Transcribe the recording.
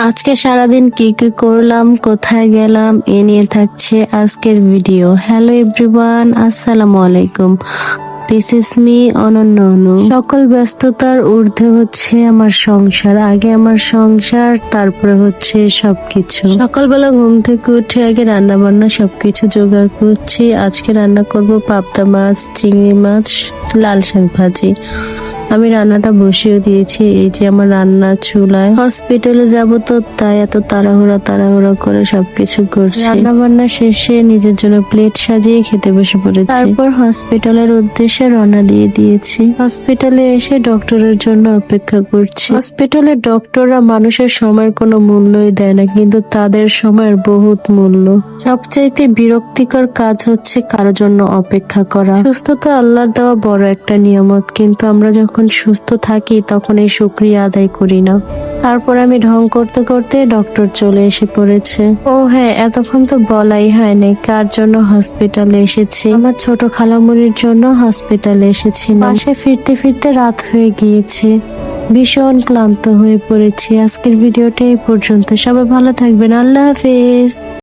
আজকে সারাদিন কি কি করলাম, কোথায় গেলাম, এ নিয়ে থাকছে আজকের ভিডিও। হ্যালো এভরিওয়ান, আসসালামু আলাইকুম। দিস ইজ মি অনন্য অনু। সকল ব্যস্ততার ঊর্ধ্বে হচ্ছে আমার সংসার। আগে আমার সংসার, তারপরে হচ্ছে সবকিছু। সকালবেলা ঘুম থেকে উঠে আগে রান্না বান্না সবকিছু জোগাড় করছি। আজকে রান্না করব পাবদা মাছ, চিংড়ি মাছ, লাল শাক ভাজি। আমি রান্নাটা বসিয়ে দিয়েছি। এই যে আমার রান্না চুলায়। হসপিটালে যাব তো তাই এত তাড়াহুড়া করে সবকিছু করছি। রান্না বান্না শেষে নিজের জন্য প্লেট সাজিয়ে খেতে বসে পড়েছি। তারপর হসপিটালের উদ্দেশ্যে রওনা দিয়ে দিয়েছি। হসপিটালে এসে ডক্টরের জন্য অপেক্ষা করছি। হসপিটালে ডক্টররা মানুষের সময়ের কোনো মূল্যই দেয় না, কিন্তু তাদের সময়ের বহুত মূল্য। সবচাইতে বিরক্তিকর কাজ হচ্ছে কারোর জন্য অপেক্ষা করা। সুস্থতা আল্লাহর দেওয়া বড় একটা নিয়ামত, কিন্তু আমরা যখন সুস্থ থাকি তখন এই শুকরিয়া আদায় করি না। তারপর আমি ঢং করতে করতে ডক্টর চলে এসে পড়েছে। ও হ্যাঁ, এতক্ষণ তো বলাই হয়নি কার জন্য হসপিটালে এসেছি। আমার ছোট খালামুনির জন্য হসপিটালে এসেছি। বাসায় ফিরতে ফিরতে রাত হয়ে গিয়েছে। ভীষণ ক্লান্ত হয়ে পড়েছি। আজকের ভিডিওটা এই পর্যন্ত। সবাই ভালো থাকবেন। আল্লাহ হাফেজ।